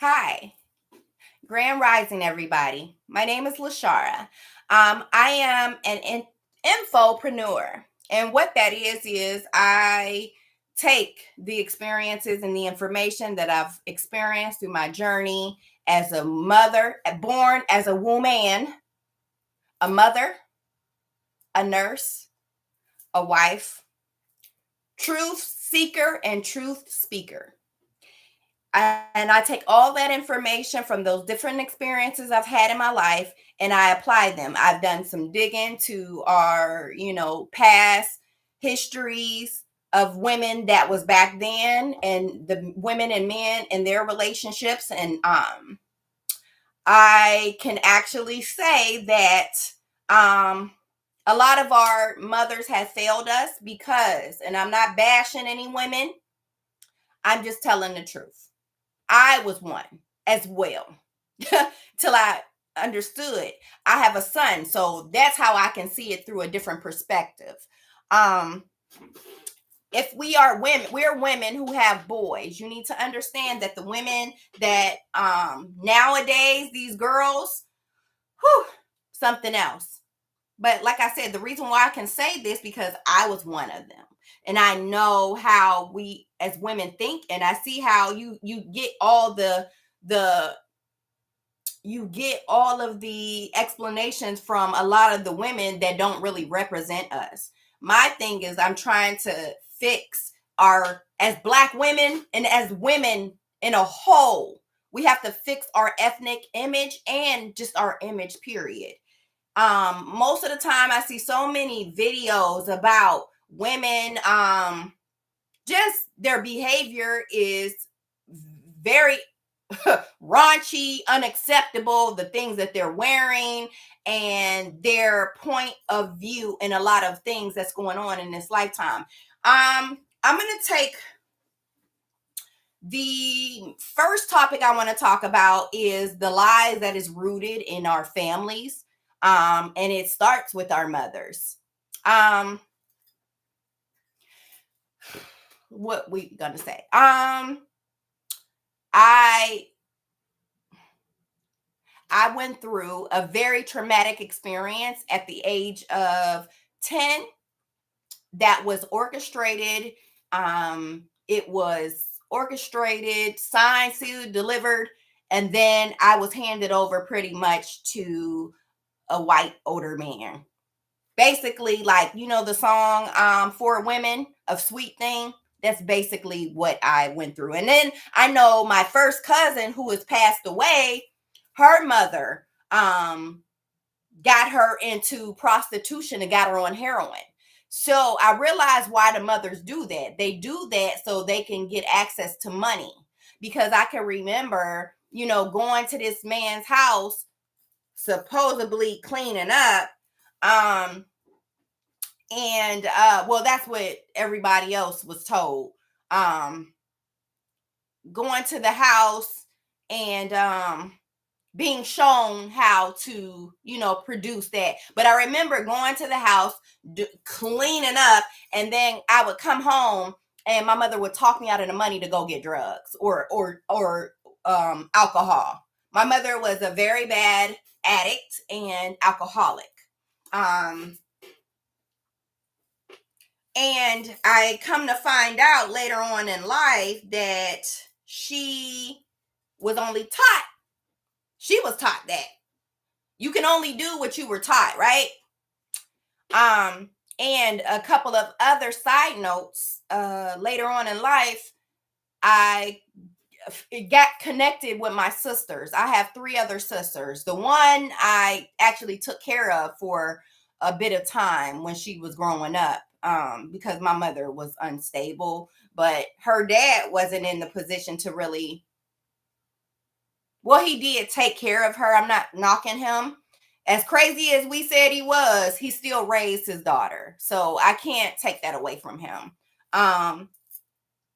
Hi, Grand Rising, everybody. My name is LaShara. I am an infopreneur. And what that is I take the experiences and the information that I've experienced through my journey as a mother, born as a woman, a mother, a nurse, a wife, truth seeker, and truth speaker. And I take all that information from those different experiences I've had in my life and I apply them. I've done some digging to our, past histories of women that was back then and the women and men and their relationships. And I can actually say that a lot of our mothers have failed us because, and I'm not bashing any women, I'm just telling the truth. I was one as well till I understood. I have a son, so that's how I can see it through a different perspective. Um, if we are women, we're women who have boys. You need to understand that the women that nowadays, these girls, whew, something else. But like I said, the reason why I can say this because I was one of them. And I know how we as women think, and I see how you get all the you get all of the explanations from a lot of the women that don't really represent us. My thing is I'm trying to fix our, as Black women and as women in a whole, we have to fix our ethnic image and just our image, period. Most of the time I see so many videos about women, just their behavior is very raunchy, unacceptable, the things that they're wearing and their point of view in a lot of things that's going on in this lifetime. I'm going to take the first topic I want to talk about is the lies that is rooted in our families. And it starts with our mothers. What we gonna say? I went through a very traumatic experience at the age of 10 that was orchestrated. It was orchestrated, signed, sealed, delivered, and then I was handed over pretty much to a white older man. Basically, like, the song For Women of Sweet Thing. That's basically what I went through. And then I know my first cousin who has passed away, her mother got her into prostitution and got her on heroin. So I realized why the mothers do that. They do that so they can get access to money. Because I can remember, going to this man's house, supposedly cleaning up. And well, that's what everybody else was told. Going to the house and being shown how to, produce that. But I remember going to the house, cleaning up, and then I would come home and my mother would talk me out of the money to go get drugs or alcohol. My mother was a very bad addict and alcoholic. And I come to find out later on in life that she was taught that you can only do what you were taught, right? And a couple of other side notes, later on in life, I got connected with my sisters. I have 3 other sisters. The one I actually took care of for a bit of time when she was growing up, because my mother was unstable, but her dad wasn't in the position to really, well, he did take care of her. I'm not knocking him. As crazy as we said he still raised his daughter. So I can't take that away from him.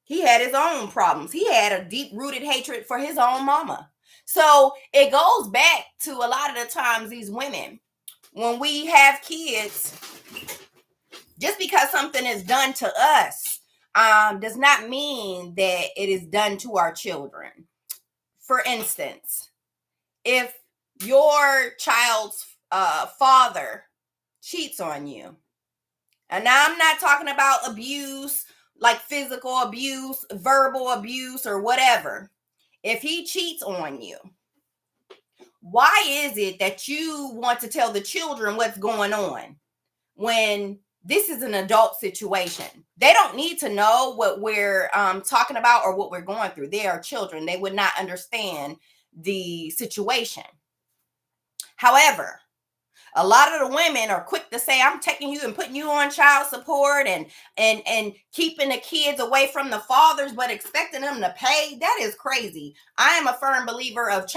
He had his own problems. He had a deep-rooted hatred for his own mama. So it goes back to a lot of the times these women, when we have kids, just because something is done to us does not mean that it is done to our children. for instance, if your child's father cheats on you, and now I'm not talking about abuse, like physical abuse, verbal abuse, or whatever. If he cheats on you, why is it that you want to tell the children what's going on when this is an adult situation? They don't need to know what we're talking about or what we're going through. They are children. They would not understand the situation. However, a lot of the women are quick to say, I'm taking you and putting you on child support and keeping the kids away from the fathers, but expecting them to pay. That is crazy. I am a firm believer of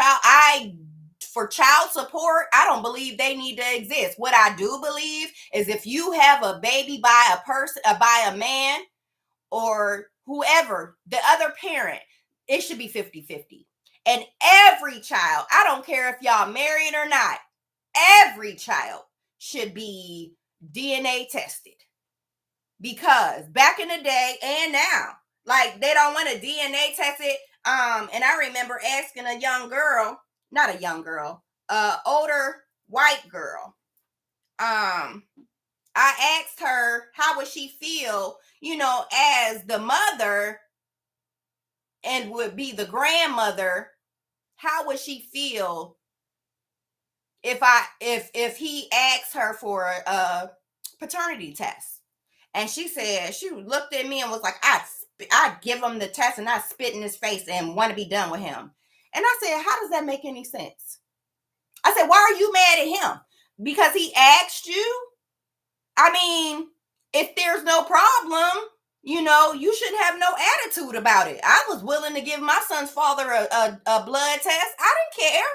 for child support, I don't believe they need to exist. What I do believe is if you have a baby by a person, by a man or whoever, the other parent, it should be 50-50. And every child, I don't care if y'all married or not, every child should be DNA tested. Because back in the day and now, like, they don't want to DNA test it. And I remember asking a young girl, not a young girl, older white girl. I asked her how would she feel, as the mother and would be the grandmother. How would she feel if he asked her for a paternity test? And she said, she looked at me and was like, I'd give him the test and I'd spit in his face and want to be done with him. And I said, how does that make any sense? I said, why are you mad at him? Because he asked you? I mean, if there's no problem, you shouldn't have no attitude about it. I was willing to give my son's father a blood test. I didn't care.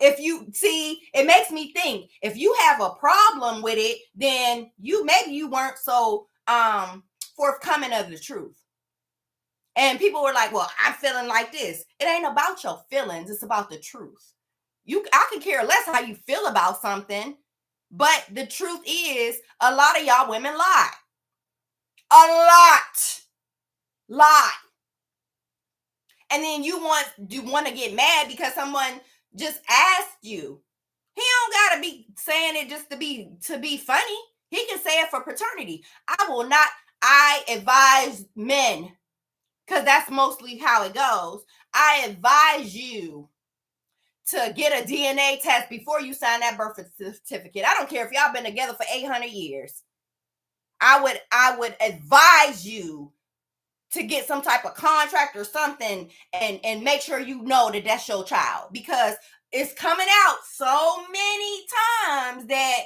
If you see, it makes me think, if you have a problem with it, then maybe you weren't so forthcoming of the truth. And people were like, well, I'm feeling like this. It ain't about your feelings. It's about the truth. I could care less how you feel about something, but the truth is a lot of y'all women lie. A lot lie. And then you want to get mad because someone just asked you. He don't gotta be saying it just to be funny. He can say it for paternity. I advise men, because that's mostly how it goes. I advise you to get a DNA test before you sign that birth certificate. I don't care if y'all been together for 800 years. I would advise you to get some type of contract or something and make sure you know that that's your child, because it's coming out so many times that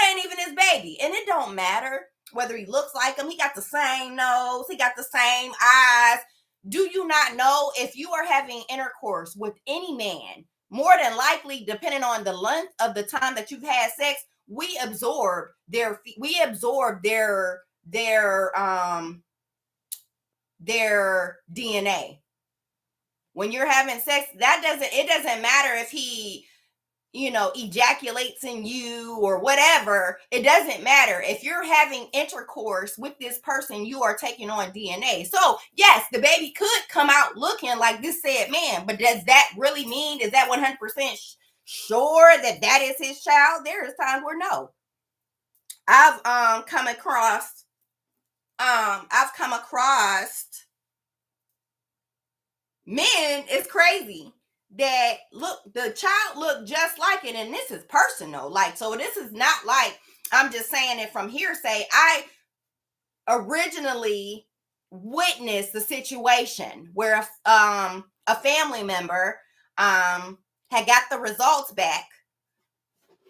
ain't even his baby. And it don't matter whether he looks like him. He got the same nose. He got the same eyes. Do you not know, if you are having intercourse with any man, more than likely, depending on the length of the time that you've had sex, we absorb their DNA. When you're having sex, it doesn't matter if he, ejaculates in you or whatever. It doesn't matter. If you're having intercourse with this person, you are taking on DNA. So yes, the baby could come out looking like this said man, but does that really mean, is that 100% sure that is his child? There is times where no. I've come across men, it's crazy, that the child looked just like it. And this is personal. Like, so this is not like I'm just saying it from hearsay. I originally witnessed the situation where a family member had got the results back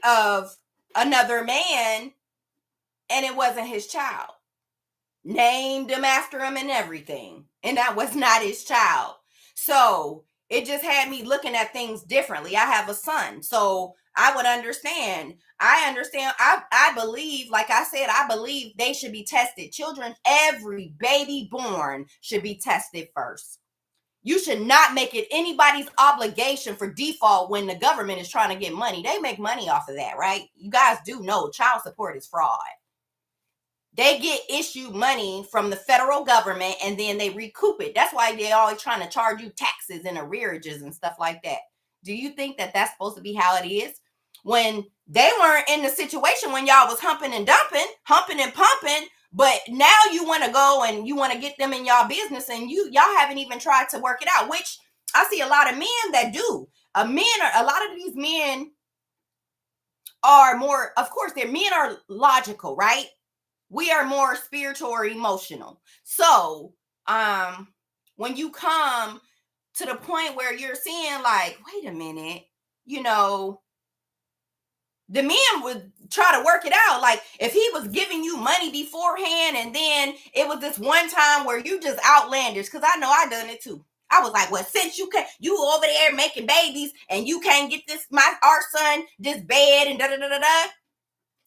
of another man, and it wasn't his child. Named him after him and everything, and that was not his child. So it just had me looking at things differently. I have a son, so I would understand. I believe, like I said, I believe they should be tested. Children, every baby born should be tested first. You should not make it anybody's obligation for default when the government is trying to get money. They make money off of that, right? You guys do know child support is fraud. they get issued money from the federal government and then they recoup it. That's why they're always trying to charge you taxes and arrearages and stuff like that. Do you think that that's supposed to be how it is? When they weren't in the situation when y'all was humping and dumping, humping and pumping, but now you want to go and you want to get them in y'all business and y'all haven't even tried to work it out, which I see a lot of men that do. A lot of these men are more, of course, their men are logical, right? We are more spiritual or emotional. So when you come to the point where you're seeing like, wait a minute, the men would try to work it out. Like if he was giving you money beforehand and then it was this one time where you just outlandish, because I know I done it too. I was like, well, since you over there making babies and you can't get our son this bed and da da da da da.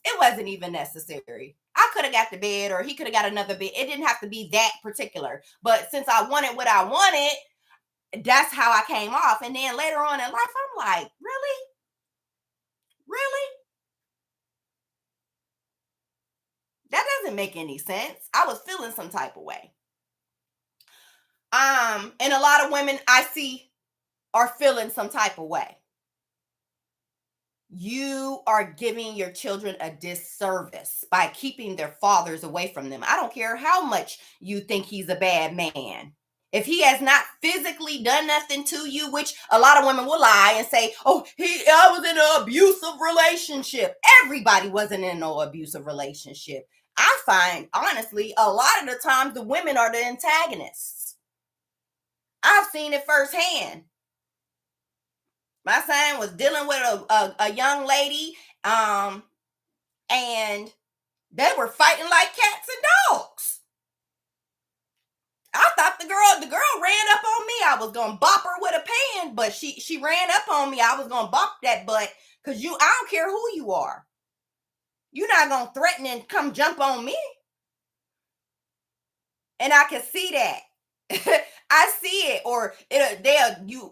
It wasn't even necessary. I could have got the bed or he could have got another bed. It didn't have to be that particular. But since I wanted what I wanted, that's how I came off. And then later on in life, I'm like, really? Really? That doesn't make any sense. I was feeling some type of way. And a lot of women I see are feeling some type of way. You are giving your children a disservice by keeping their fathers away from them. I don't care how much you think he's a bad man. If he has not physically done nothing to you, which a lot of women will lie and say, oh, I was in an abusive relationship. Everybody wasn't in no abusive relationship. I find, honestly, a lot of the times the women are the antagonists. I've seen it firsthand. My son was dealing with a young lady, and they were fighting like cats and dogs. I thought the girl ran up on me. I was gonna bop her with a pan, but she ran up on me. I was gonna bop that butt because I don't care who you are. You're not gonna threaten and come jump on me. And I can see that. I see it, or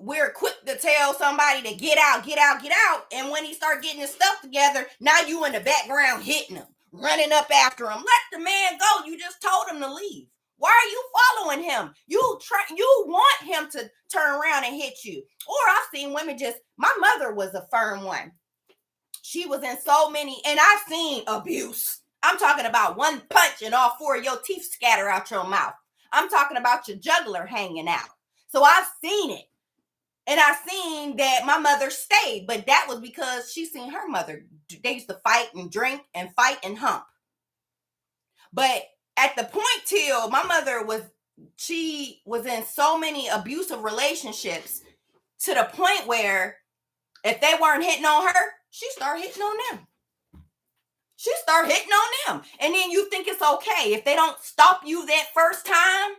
we're quick to tell somebody to get out, and when he start getting his stuff together, now you in the background hitting him, running up after him. Let the man go. You just told him to leave. Why are you following him? You want him to turn around and hit you. Or I've seen women my mother was a firm one. She was in so many, and I've seen abuse. I'm talking about one punch and all four of your teeth scatter out your mouth. I'm talking about your jugular hanging out. So I've seen it. And I've seen that my mother stayed, but that was because she seen her mother. They used to fight and drink and fight and hump. But at the point till my mother she was in so many abusive relationships to the point where if they weren't hitting on her, she started hitting on them. She started hitting on them. And then you think it's okay. If they don't stop you that first time,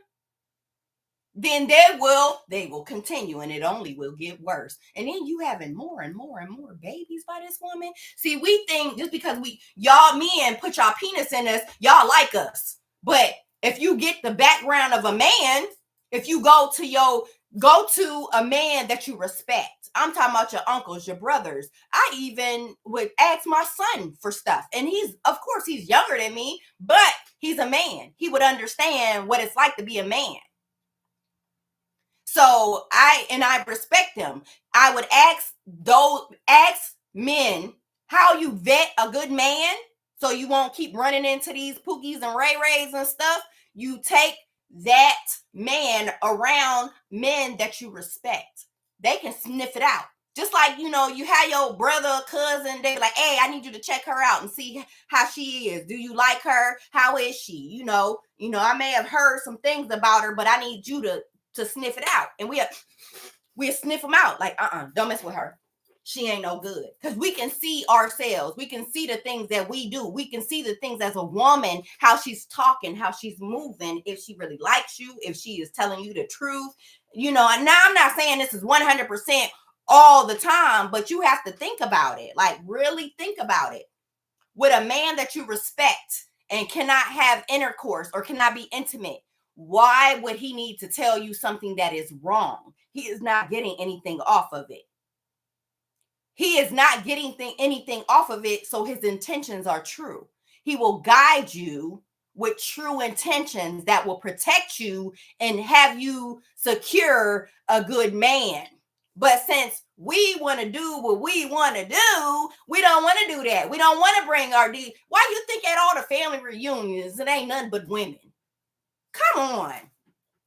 then they will continue, and it only will get worse. And then you having more and more and more babies by this woman. See, we think just because y'all men put y'all penis in us, y'all like us. But if you get the background of a man, if you go to a man that you respect, I'm talking about your uncles, your brothers. I even would ask my son for stuff. And of course, he's younger than me, but he's a man. He would understand what it's like to be a man. So I respect them. I would ask men how you vet a good man so you won't keep running into these Pookies and Ray Rays and stuff. You take that man around men that you respect. They can sniff it out. Just like, you have your brother or cousin, they like, hey, I need you to check her out and see how she is. Do you like her? How is she? I may have heard some things about her, but I need you to sniff it out. And we'll sniff them out like, don't mess with her. She ain't no good. Because we can see ourselves. We can see the things that we do. We can see the things as a woman, how she's talking, how she's moving, if she really likes you, if she is telling you the truth. And now I'm not saying this is 100% all the time, but you have to think about it. Like, really think about it. With a man that you respect and cannot have intercourse or cannot be intimate, why would he need to tell you something that is wrong? He is not getting anything off of it. He is not getting anything off of it, so his intentions are true. He will guide you with true intentions that will protect you and have you secure a good man. But since we want to do what we want to do, we don't want to do that. We don't want to bring our Why you think at all the family reunions, it ain't nothing but women? Come on.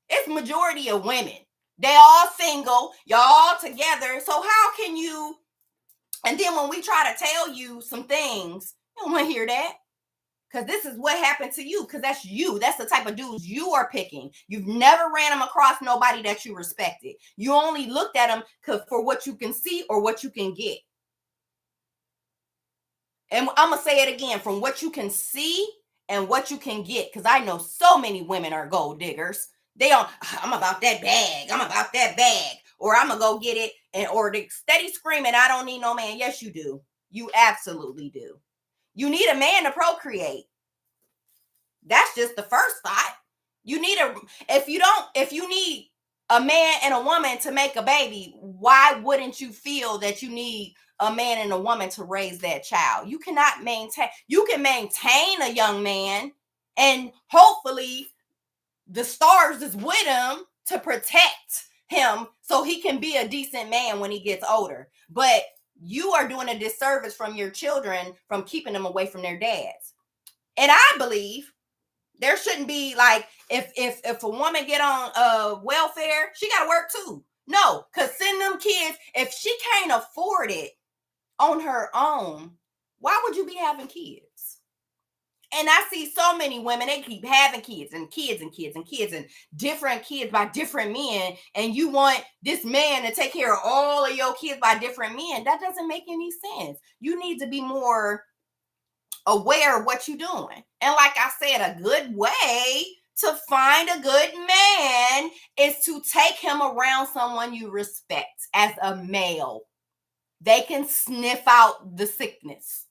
It's majority of women. They all single, y'all all together. So how can you, and then when we try to tell you some things, you don't want to hear that. Because this is what happened to you. Because that's you. That's the type of dudes you are picking. You've never ran them across nobody that you respected. You only looked at them for what you can see or what you can get. And I'm going to say it again, from what you can see and what you can get. Because I know so many women are gold diggers. They don't, I'm about that bag. I'm about that bag. Or I'm going to go get it. Or they steady screaming, I don't need no man. Yes, you do. You absolutely do. You need a man to procreate. That's just the first thought. If you need a man and a woman to make a baby, why wouldn't you feel that you need a man and a woman to raise that child? You can maintain a young man, and hopefully the stars is with him to protect him so he can be a decent man when he gets older. But you are doing a disservice from your children from keeping them away from their dads. And I believe there shouldn't be like, if a woman get on welfare, she got to work too. No, because send them kids, if she can't afford it on her own, why would you be having kids? And I see so many women, they keep having kids and kids and kids and kids and different kids by different men. And you want this man to take care of all of your kids by different men. That doesn't make any sense. You need to be more aware of what you're doing. And like I said, a good way to find a good man is to take him around someone you respect as a male. They can sniff out the sickness.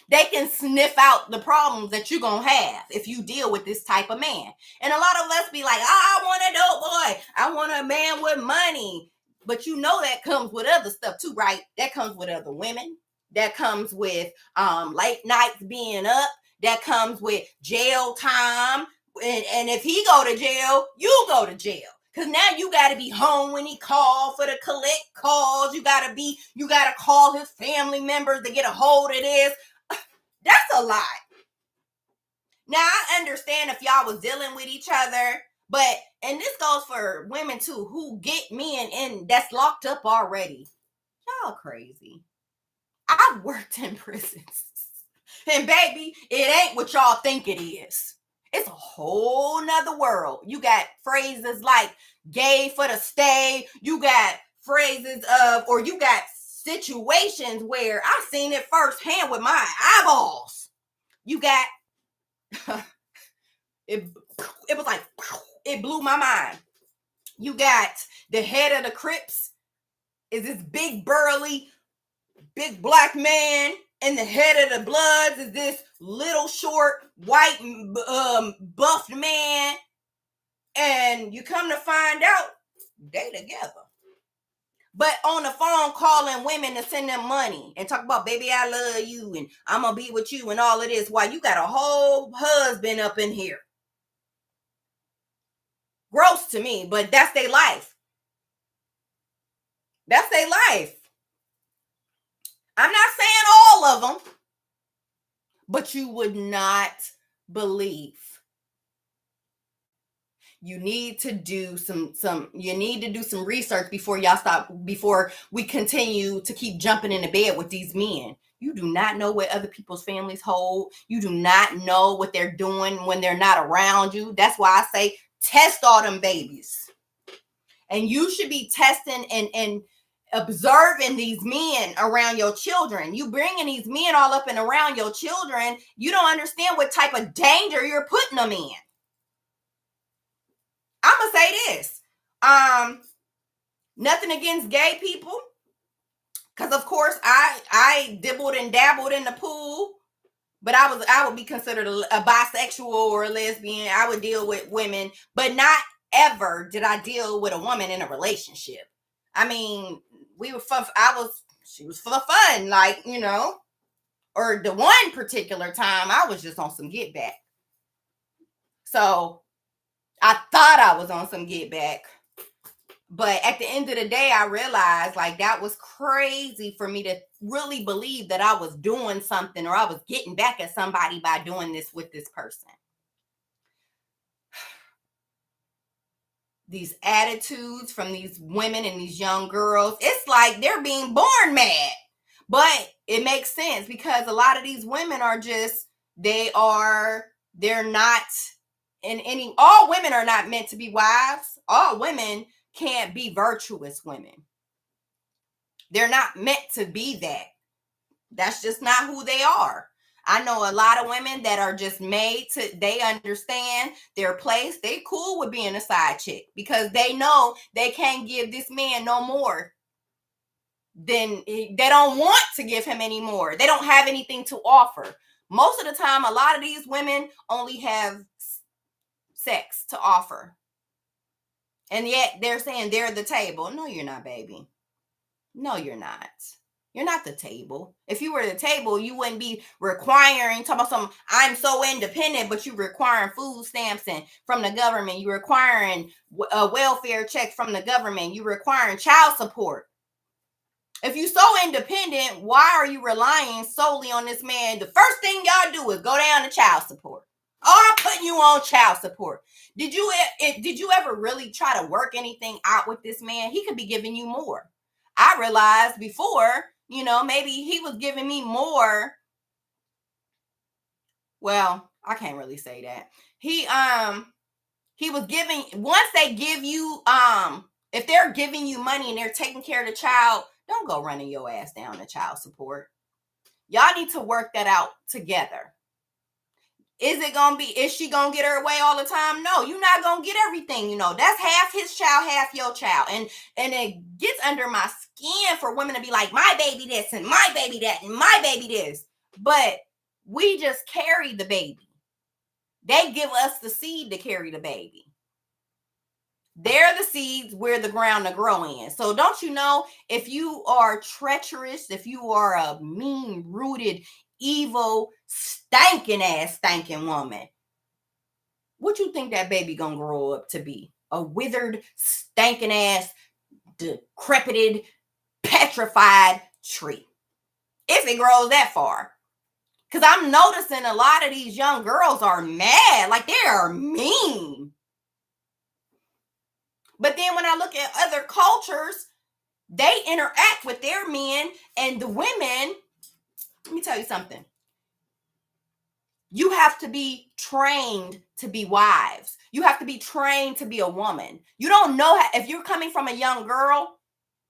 They can sniff out the problems that you're going to have if you deal with this type of man. And a lot of us be like, I want a dope boy. I want a man with money. But you know that comes with other stuff too, right? That comes with other women. That comes with late nights being up. That comes with jail time. And if he go to jail, you go to jail. Because now you got to be home when he called for the collect calls. You got to call his family members to get a hold of this. That's a lot. Now, I understand if y'all was dealing with each other, but, and this goes for women too, who get men in that's locked up already. Y'all crazy. I've worked in prisons. And baby, it ain't what y'all think it is. It's a whole nother world. You got phrases like gay for the stay. You got phrases of, or you got situations where I've seen it firsthand with my eyeballs. You got, it was like, it blew my mind. You got the head of the Crips is this big burly, big black man. And the head of the Bloods is this little short white buffed man. And you come to find out they together. But on the phone calling women to send them money and talk about, baby, I love you and I'm going to be with you and all of this. While you got a whole husband up in here. Gross to me, but that's their life. That's their life. I'm not saying all of them, but you would not believe. You need to do some research before we continue to keep jumping into bed with these men. You do not know what other people's families hold. You do not know what they're doing when they're not around you. That's why I say test all them babies. And you should be testing and observing these men around your children. You bringing these men all up and around your children, you don't understand what type of danger you're putting them in. I'm gonna say this. Nothing against gay people, because of course I dibbled and dabbled in the pool, but I would be considered a bisexual or a lesbian. I would deal with women, but not ever did I deal with a woman in a relationship. I mean, she was for fun, like, you know, or the one particular time I was just on some get back. So I thought I was on some get back. But at the end of the day, I realized like that was crazy for me to really believe that I was doing something or I was getting back at somebody by doing this with this person. These attitudes from these women and these young girls, it's like they're being born mad. But it makes sense because a lot of these women are just, they're not all women are not meant to be wives. All women can't be virtuous women. They're not meant to be that. That's just not who they are. I know a lot of women that are just made to, they understand their place. They cool with being a side chick because they know they can't give this man no more. Then they don't want to give him any more. They don't have anything to offer. Most of the time, a lot of these women only have sex to offer. And yet they're saying they're the table. No, you're not, baby. No, you're not. You're not the table. If you were the table, you wouldn't be requiring, talking about some, I'm so independent, but you requiring food stamps and from the government. You requiring a welfare check from the government. You requiring child support. If you're so independent, why are you relying solely on this man? The first thing y'all do is go down to child support. Oh, I'm putting you on child support. Did you ever really try to work anything out with this man? He could be giving you more. I realized before, maybe he was giving me more. Well, I can't really say that. He was giving, once they give you, if they're giving you money and they're taking care of the child, don't go running your ass down to child support. Y'all need to work that out together. Is she gonna get her way all the time? No, you're not gonna get everything. That's half his child, half your child. And it gets under my skin for women to be like, my baby this and my baby that and my baby this. But we just carry the baby. They give us the seed to carry the baby. They're the seeds, we're the ground to grow in. So don't you know, if you are treacherous, if you are a mean-rooted, evil, stinking woman, what you think that baby gonna grow up to be? A withered, stinking ass, decrepited, petrified tree. If it grows that far. Because I'm noticing a lot of these young girls are mad, like they are mean. But then when I look at other cultures, they interact with their men and the women. Let me tell you something. You have to be trained to be wives. You have to be trained to be a woman. You don't know how, if you're coming from a young girl,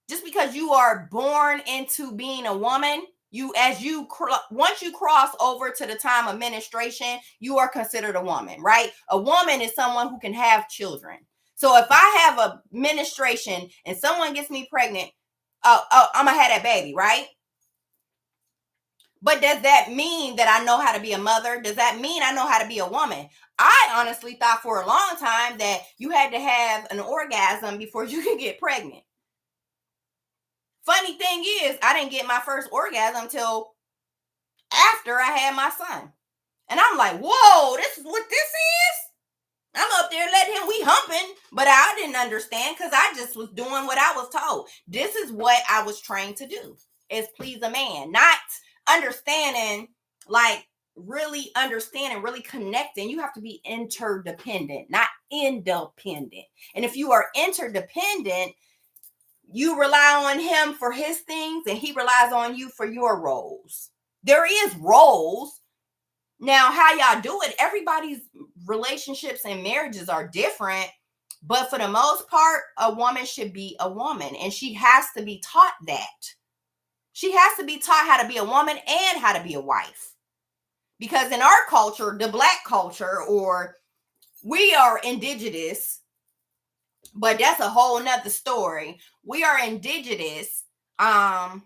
just because you are born into being a woman, once you cross over to the time of menstruation, you are considered a woman, right? A woman is someone who can have children. So if I have a menstruation and someone gets me pregnant, I'm gonna have that baby, right? But does that mean that I know how to be a mother? Does that mean I know how to be a woman? I honestly thought for a long time that you had to have an orgasm before you could get pregnant. Funny thing is, I didn't get my first orgasm till after I had my son. And I'm like, whoa, this is what this is? I'm up there letting him, we humping, but I didn't understand because I just was doing what I was told. This is what I was trained to do, is please a man, not understanding, like really understanding, really connecting. You have to be interdependent, not independent. And if you are interdependent, you rely on him for his things and he relies on you for your roles. There is roles. Now, how y'all do it, everybody's relationships and marriages are different, but for the most part, a woman should be a woman, and she has to be taught that. She has to be taught how to be a woman and how to be a wife. Because in our culture, the Black culture, or we are indigenous, but that's a whole nother story. We are indigenous. Now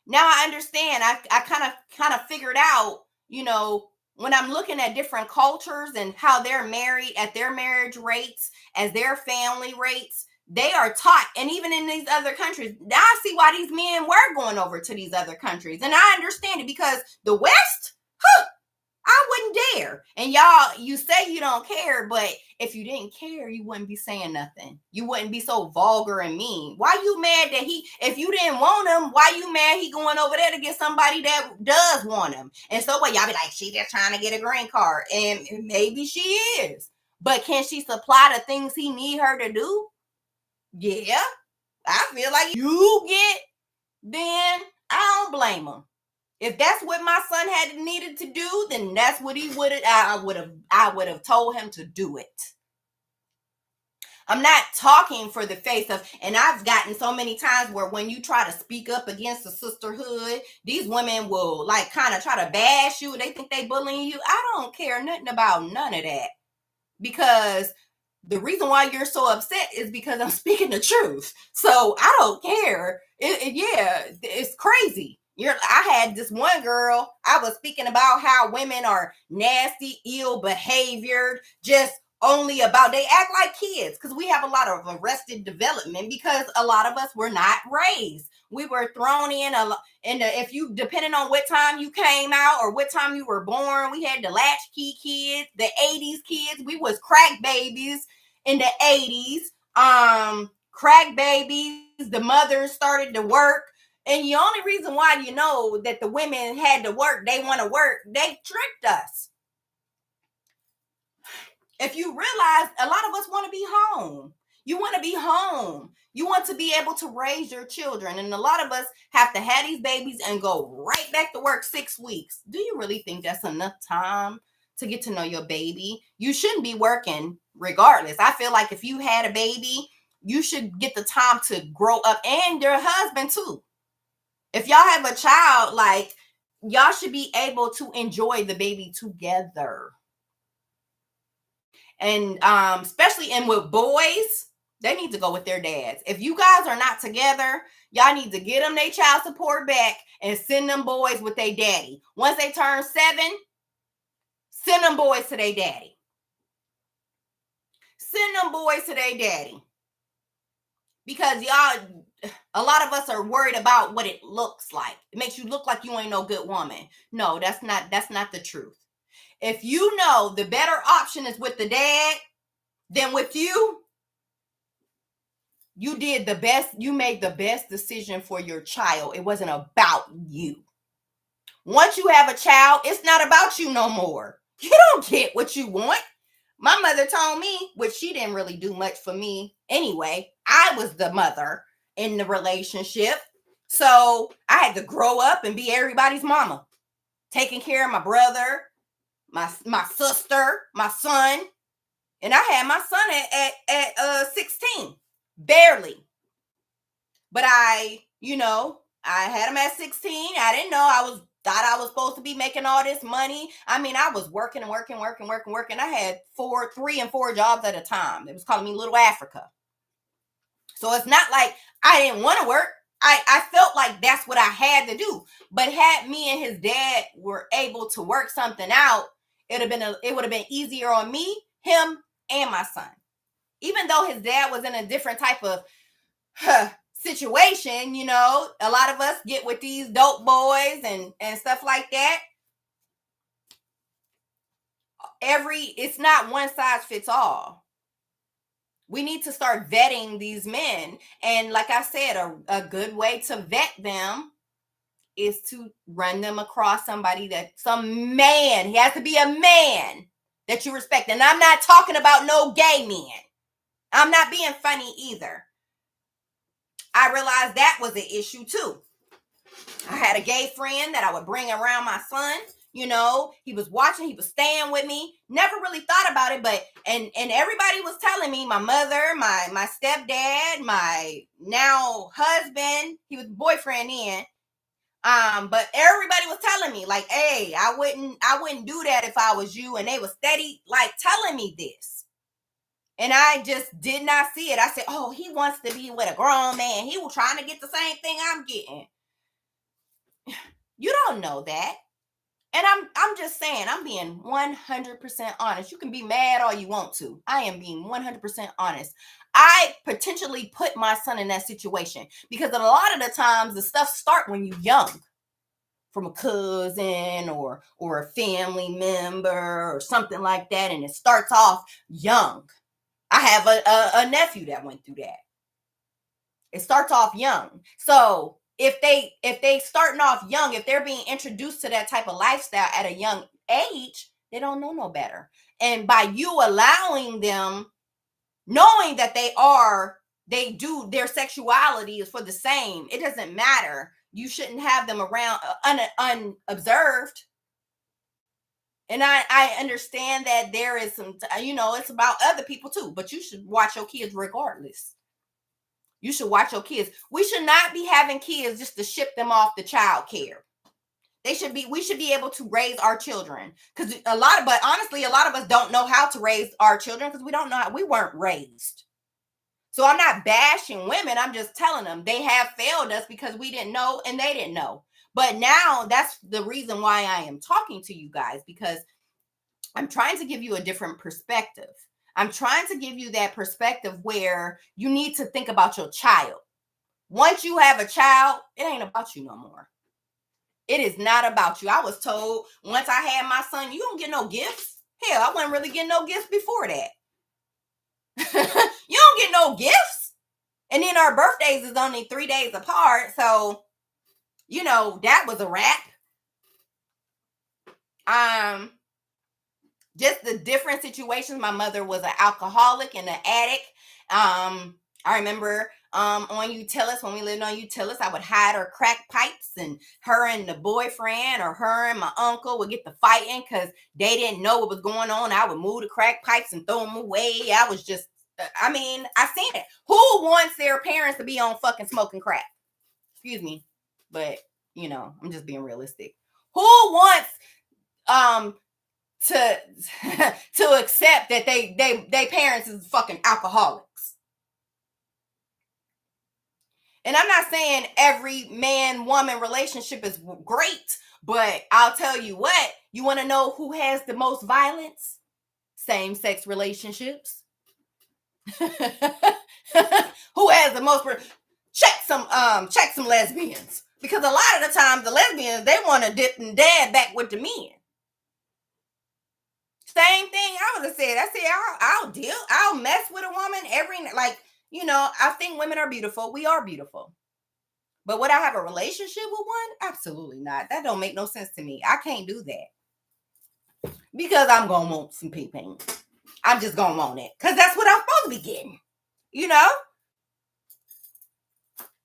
I understand. I kind of figured out, when I'm looking at different cultures and how they're married at their marriage rates, as their family rates, they are taught. And even in these other countries, now I see why these men were going over to these other countries. And I understand it because the West, I wouldn't dare. And y'all, you say you don't care, but if you didn't care, you wouldn't be saying nothing. You wouldn't be so vulgar and mean. Why you mad that if you didn't want him, why you mad he going over there to get somebody that does want him? And so what, y'all be like, she just trying to get a green card. And maybe she is. But can she supply the things he need her to do? Yeah. I feel like you get, then I don't blame him. If that's what my son had needed to do, then that's what he would have. I would have told him to do it. I'm not talking for the face of, and I've gotten so many times where when you try to speak up against the sisterhood, these women will like kind of try to bash you. They think they bullying you. I don't care nothing about none of that, because the reason why you're so upset is because I'm speaking the truth. So I don't care. It's crazy. I had this one girl, I was speaking about how women are nasty, ill behaviored, just only about, they act like kids, because we have a lot of arrested development because a lot of us were not raised. We were thrown in if you, depending on what time you came out or what time you were born, we had the latchkey kids, the 80s kids. We was crack babies in the 80s. Crack babies, the mothers started to work. And the only reason why you know that the women had to work, they want to work, they tricked us. If you realize, a lot of us want to be home. You want to be home. You want to be able to raise your children. And a lot of us have to have these babies and go right back to work 6 weeks. Do you really think that's enough time to get to know your baby? You shouldn't be working regardless. I feel like if you had a baby, you should get the time to grow up, and your husband too. If y'all have a child, like, y'all should be able to enjoy the baby together. And especially, and with boys, they need to go with their dads. If you guys are not together, y'all need to get them their child support back and send them boys with their daddy. Once they turn 7, send them boys to their daddy. Send them boys to their daddy. Because y'all, a lot of us are worried about what it looks like. It makes you look like you ain't no good woman. No, that's not the truth. If you know the better option is with the dad than with you, you did the best. You made the best decision for your child. It wasn't about you. Once you have a child, it's not about you no more. You don't get what you want. My mother told me, which she didn't really do much for me anyway. I was the mother in the relationship. So I had to grow up and be everybody's mama, taking care of my brother, my sister, my son. And I had my son at 16, barely. But I had him at 16. I didn't know, thought I was supposed to be making all this money. I mean, I was working. I had 3 and 4 jobs at a time. They was calling me Little Africa. So it's not like I didn't want to work. I felt like that's what I had to do. But had me and his dad were able to work something out, it would have been easier on me, him, and my son. Even though his dad was in a different type of situation, a lot of us get with these dope boys and stuff like that. It's not one size fits all. We need to start vetting these men. And like I said, a good way to vet them is to run them across some man. He has to be a man that you respect. And I'm not talking about no gay men. I'm not being funny either. I realized that was an issue too. I had a gay friend that I would bring around my son. He was watching, he was staying with me. Never really thought about it, but and everybody was telling me, my mother, my stepdad, my now husband, he was boyfriend then. But everybody was telling me, like, hey, I wouldn't do that if I was you. And they were steady like telling me this. And I just did not see it. I said, oh, he wants to be with a grown man. He was trying to get the same thing I'm getting. You don't know that. And I'm just saying, I'm being 100% honest. You can be mad all you want to. I am being 100% honest. I potentially put my son in that situation because a lot of the times the stuff start when you're young. from a cousin or a family member or something like that, and it starts off young. I have a nephew that went through that. It starts off young. So if they starting off young, if they're being introduced to that type of lifestyle at a young age, they don't know no better. And by you allowing them, knowing that they do their sexuality is for the same, it doesn't matter. You shouldn't have them around unobserved. And I understand that there is some, it's about other people too, but you should watch your kids regardless. You should watch your kids. We should not be having kids just to ship them off to child care. We should be able to raise our children. But honestly, a lot of us don't know how to raise our children because we don't know how, we weren't raised. So I'm not bashing women. I'm just telling them they have failed us because we didn't know and they didn't know. But now that's the reason why I am talking to you guys, because I'm trying to give you a different perspective. I'm trying to give you that perspective where you need to think about your child. Once you have a child, it ain't about you no more. It is not about you. I was told once I had my son, you don't get no gifts. Hell, I wasn't really getting no gifts before that. You don't get no gifts. And then our birthdays is only 3 days apart. So, that was a wrap. Just the different situations. My mother was an alcoholic and an addict. I remember on Utillis, when we lived on Utillis, I would hide her crack pipes, and her and the boyfriend or her and my uncle would get to fighting because they didn't know what was going on. I would move the crack pipes and throw them away. I was just, I seen it. Who wants their parents to be on fucking smoking crack? Excuse me, but I'm just being realistic. Who wants to accept that they parents is fucking alcoholics? And I'm not saying every man-woman relationship is great, but I'll tell you what, you want to know who has the most violence? Same-sex relationships. Who has the most? Check some lesbians, because a lot of the times the lesbians, they want to dip and dab back with the men. Same thing I would have said. I'll mess with a woman I think women are beautiful. We are beautiful. But would I have a relationship with one? Absolutely not. That don't make no sense to me. I can't do that. Because I'm going to want some pee-pee. I'm just going to want it. Because that's what I'm supposed to be getting.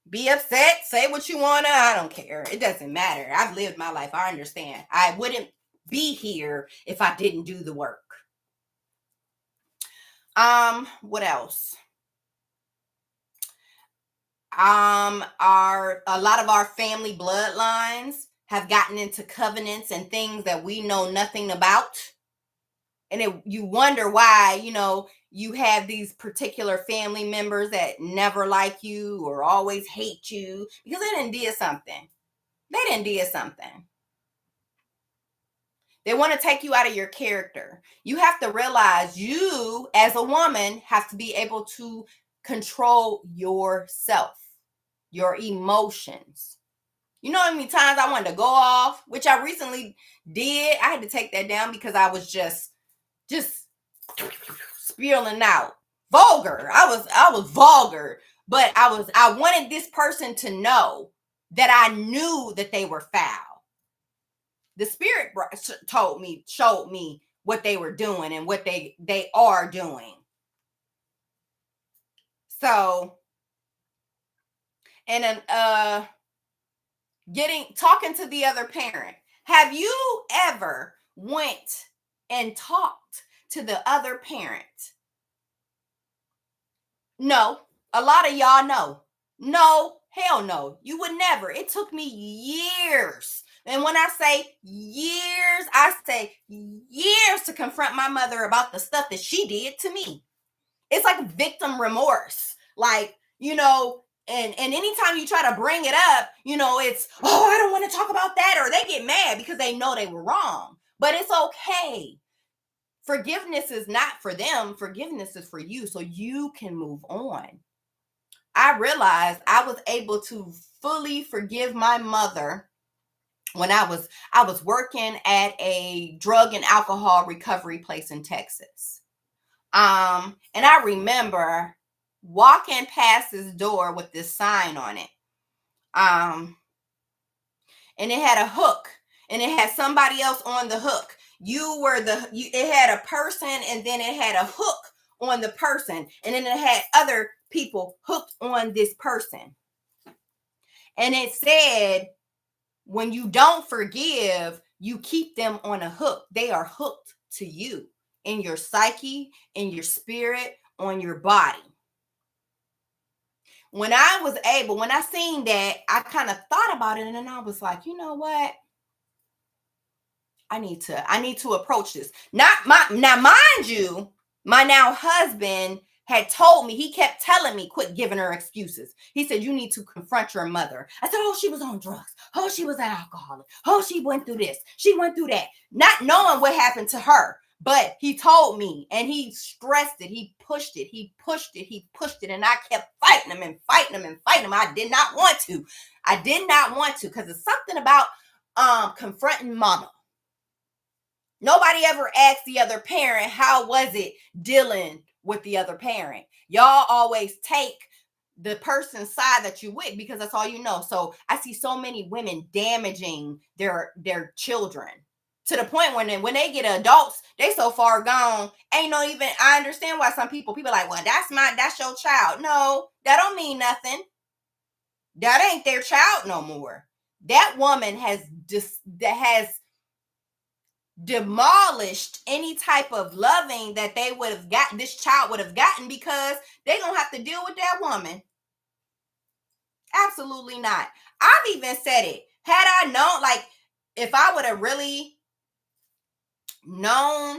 Be upset. Say what you want to. I don't care. It doesn't matter. I've lived my life. I understand. I wouldn't be here if I didn't do the work. What else? A lot of our family bloodlines have gotten into covenants and things that we know nothing about. And you wonder why, you have these particular family members that never like you or always hate you because they didn't do something. They want to take you out of your character. You have to realize you, as a woman, have to be able to control yourself, your emotions. You know how many times I wanted to go off, which I recently did. I had to take that down because I was just spewing out. Vulgar. I was vulgar, but I wanted this person to know that I knew that they were foul. The spirit showed me what they were doing and what they are doing. So, and then talking to the other parent. Have you ever went and talked to the other parent? No. A lot of y'all know. No, hell no. You would never. It took me years. And when I say years, I say years to confront my mother about the stuff that she did to me. It's like victim remorse. And anytime you try to bring it up, it's, I don't want to talk about that. Or they get mad because they know they were wrong. But it's okay. Forgiveness is not for them. Forgiveness is for you, so you can move on. I realized I was able to fully forgive my mother when I was working at a drug and alcohol recovery place in Texas. And I remember walking past this door with this sign on it. And it had a hook, and it had somebody else on the hook. It had a person, and then it had a hook on the person, and then it had other people hooked on this person. And it said, when you don't forgive, you keep them on a hook. They are hooked to you in your psyche, in your spirit, on your body. When I seen that, I kind of thought about it, and then I was like, you know what? I need to approach this. Now, mind you, my now husband had told me, he kept telling me, quit giving her excuses. He said, you need to confront your mother. I said, oh, she was on drugs. Oh, she was an alcoholic. Oh, she went through this. She went through that. Not knowing what happened to her. But he told me, and he stressed it. He pushed it. He pushed it. He pushed it. And I kept fighting him and fighting him and fighting him. I did not want to. Because it's something about confronting mama. Nobody ever asked the other parent, how was it dealing with the other parent? Y'all always take the person's side that you with because that's all you know. So I see so many women damaging their children to the point when they get adults, they so far gone. I understand why some people like, well, that's your child. No, that don't mean nothing. That ain't their child no more. That woman has demolished any type of loving that they would have gotten, this child would have gotten, because they gonna have to deal with that woman. Absolutely not. I've even said it. Had I known, like, if I would have really known,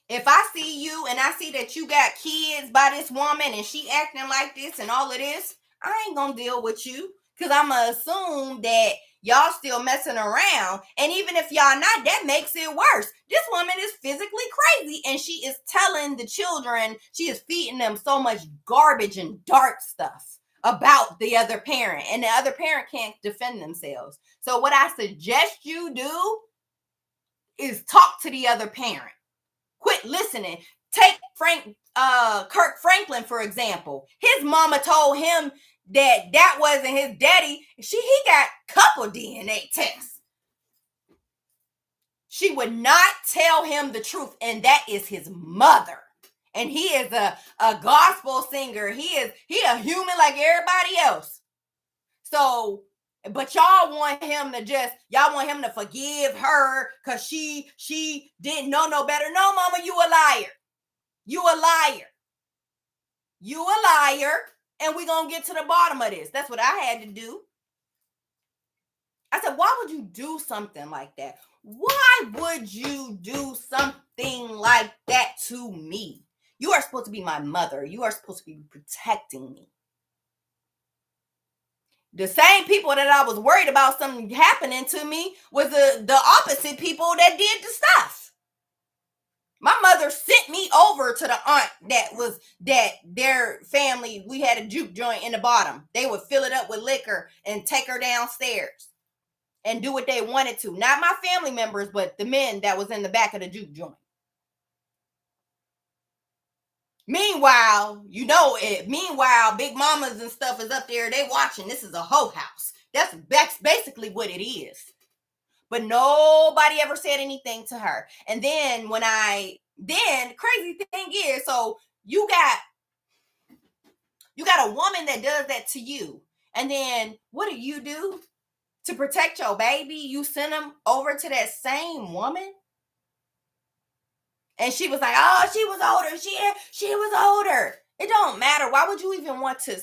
if I see you and I see that you got kids by this woman and she acting like this and all of this, I ain't gonna deal with you, because I'm gonna assume that y'all still messing around. And even if y'all not, that makes it worse. This woman is physically crazy, and she is telling the children, she is feeding them so much garbage and dark stuff about the other parent, and the other parent can't defend themselves. So what I suggest you do is talk to the other parent. Quit listening. Take Kirk Franklin, for example. His mama told him that wasn't his daddy. He got couple DNA tests. She would not tell him the truth, and that is his mother. And he is a gospel singer. He a human like everybody else. So, but y'all want him to forgive her because she didn't know no better. No, mama, you a liar. You a liar. You a liar. And we're going to get to the bottom of this. That's what I had to do. I said, why would you do something like that? Why would you do something like that to me? You are supposed to be my mother. You are supposed to be protecting me. The same people that I was worried about something happening to me was the opposite people that did the stuff. My mother sent me over to the aunt that their family, we had a juke joint in the bottom. They would fill it up with liquor and take her downstairs and do what they wanted to. Not my family members, but the men that was in the back of the juke joint. Meanwhile, big mamas and stuff is up there. They watching. This is a hoe house. That's basically what it is. But nobody ever said anything to her. And then crazy thing is, so you got a woman that does that to you. And then what do? To protect your baby, you send them over to that same woman. And she was like, oh, she was older. She was older. It don't matter. Why would you even want to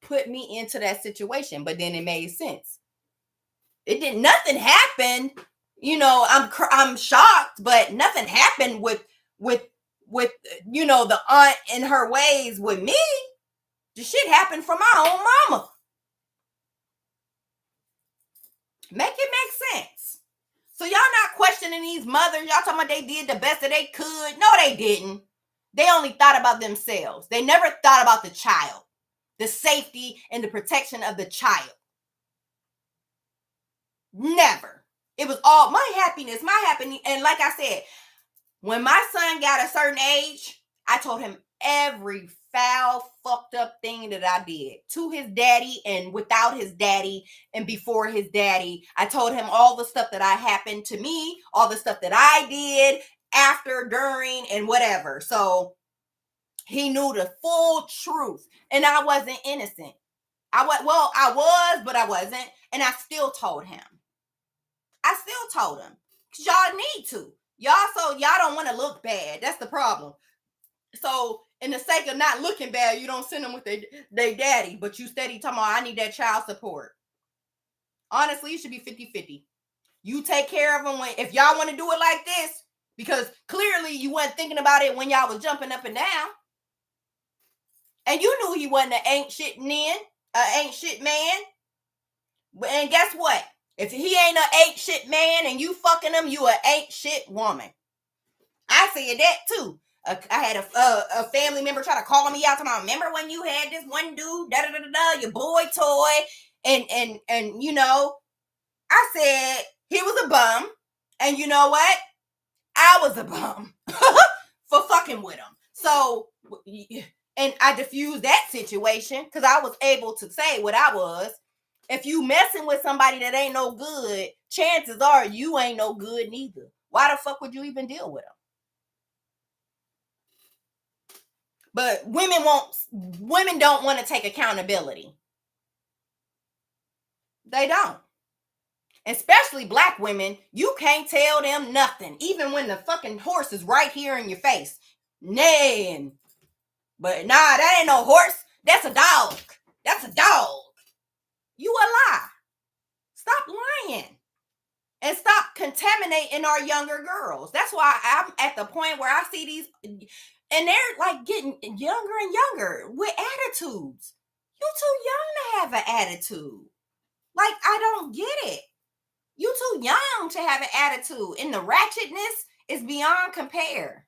put me into that situation? But then it made sense. Nothing happened. I'm shocked, but nothing happened with the aunt and her ways with me. The shit happened from my own mama. Make it make sense. So y'all not questioning these mothers. Y'all talking about they did the best that they could. No, they didn't. They only thought about themselves. They never thought about the child, the safety and the protection of the child. Never. It was all my happiness. And like I said, when my son got a certain age, I told him every foul, fucked up thing that I did to his daddy and without his daddy and before his daddy. I told him all the stuff that happened to me, all the stuff that I did after, during, and whatever. So he knew the full truth. And I wasn't innocent. I was, but I wasn't. And I still told him. Because y'all need to. Y'all don't want to look bad. That's the problem. So in the sake of not looking bad, you don't send them with their daddy, but you steady talking about, I need that child support. Honestly, it should be 50-50. You take care of them if y'all want to do it like this, because clearly you weren't thinking about it when y'all was jumping up and down. And you knew he wasn't an ain't shit man. And guess what? If he ain't an ain't shit man and you fucking him, you an ain't shit woman. I said that too. I had a family member try to call me out. Remember when you had this one dude, your boy toy, and you know, I said he was a bum, and you know what? I was a bum for fucking with him. So, and I diffused that situation because I was able to say what I was. If you messing with somebody that ain't no good, chances are you ain't no good neither. Why the fuck would you even deal with them? But women don't want to take accountability. They don't. Especially black women, you can't tell them nothing, even when the fucking horse is right here in your face. Nay. But nah, that ain't no horse. That's a dog. That's a dog. You a lie. Stop lying. And stop contaminating our younger girls. That's why I'm at the point where I see these, and they're like getting younger and younger with attitudes. You too young to have an attitude. Like, I don't get it. You too young to have an attitude. And the ratchetness is beyond compare.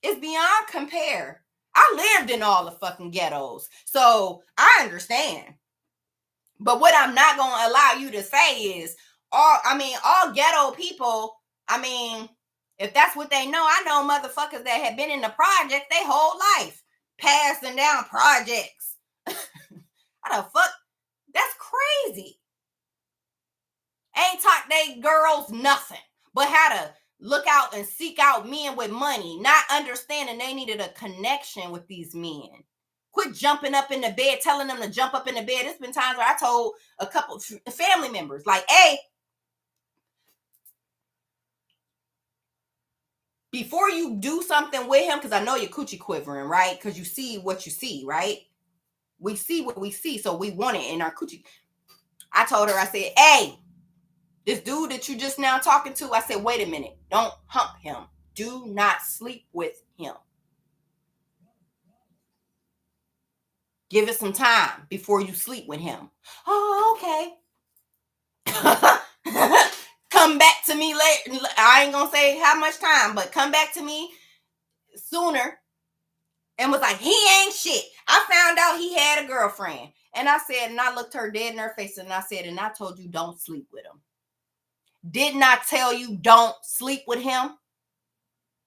It's beyond compare. I lived in all the fucking ghettos, so I understand. But what I'm not going to allow you to say is, all ghetto people, if that's what they know, I know motherfuckers that have been in the project their whole life, passing down projects. How the fuck? That's crazy. Ain't taught they girls nothing but how to look out and seek out men with money, not understanding they needed a connection with these men. Quit jumping up in the bed, telling them to jump up in the bed. There's been times where I told a couple family members, like, hey, before you do something with him, because I know you're coochie quivering, right? Because you see what you see, right? We see what we see, so we want it in our coochie. I told her, I said, hey, this dude that you just now talking to, I said, wait a minute. Don't hump him. Do not sleep with him. Give it some time before you sleep with him. Oh, okay. Come back to me later. I ain't gonna say how much time, but come back to me sooner. And was like, he ain't shit. I found out he had a girlfriend. And I said, and I looked her dead in her face and I said, and I told you don't sleep with him. Did not tell you don't sleep with him.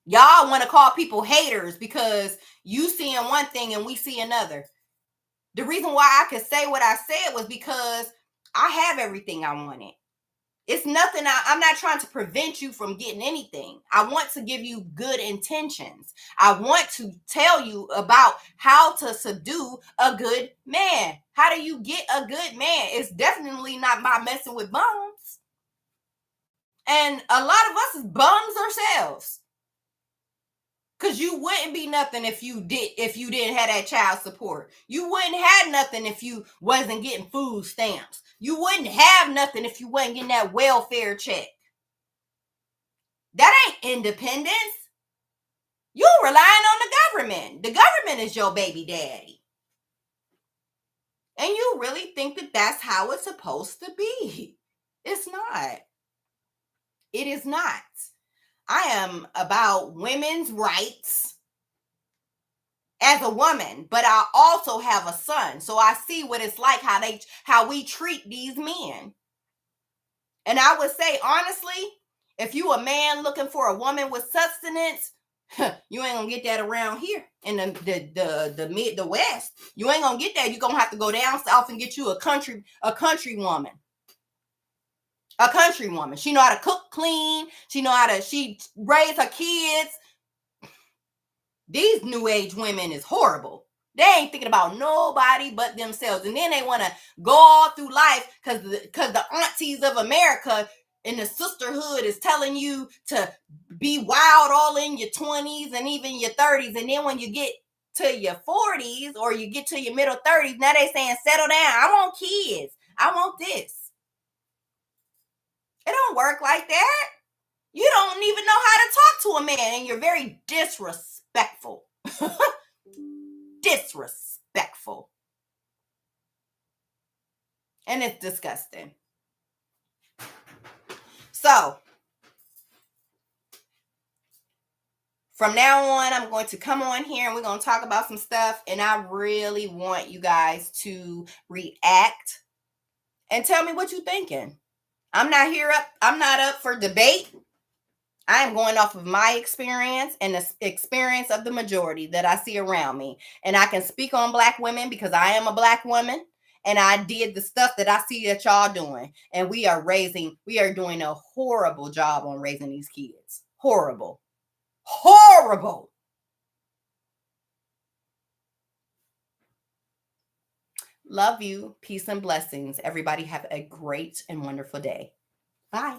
Y'all want to call people haters because you seeing one thing and we see another. The reason why I could say what I said was because I have everything I wanted. It's nothing. I'm not trying to prevent you from getting anything. I want to give you good intentions. I want to tell you about how to subdue a good man. How do you get a good man? It's definitely not by messing with bums. And a lot of us is bums ourselves. Because you wouldn't be nothing if you didn't have that child support. You wouldn't have nothing if you wasn't getting food stamps. You wouldn't have nothing if you wasn't getting that welfare check. That ain't independence. You relying on the government. The government is your baby daddy. And you really think that that's how it's supposed to be. It's not. It is not. I am about women's rights as a woman, but I also have a son. So I see what it's like, how we treat these men. And I would say, honestly, if you a man looking for a woman with substance, you ain't gonna get that around here in the West. You ain't gonna get that. You're gonna have to go down south and get you a country woman. A country woman. She know how to cook, clean. She raise her kids. These new age women is horrible. They ain't thinking about nobody but themselves. And then they want to go all through life because the aunties of America and the sisterhood is telling you to be wild all in your 20s and even your 30s. And then when you get to your 40s or you get to your middle 30s, now they saying, settle down. I want kids. I want this. It don't work like that. You don't even know how to talk to a man, and you're very disrespectful. Disrespectful. And it's disgusting. So, from now on, I'm going to come on here and we're going to talk about some stuff. And I really want you guys to react and tell me what you're thinking. I'm not up for debate. I am going off of my experience and the experience of the majority that I see around me. And I can speak on Black women because I am a Black woman. And I did the stuff that I see that y'all doing. And we are doing a horrible job on raising these kids. Horrible. Horrible. Love you. Peace and blessings. Everybody have a great and wonderful day. Bye.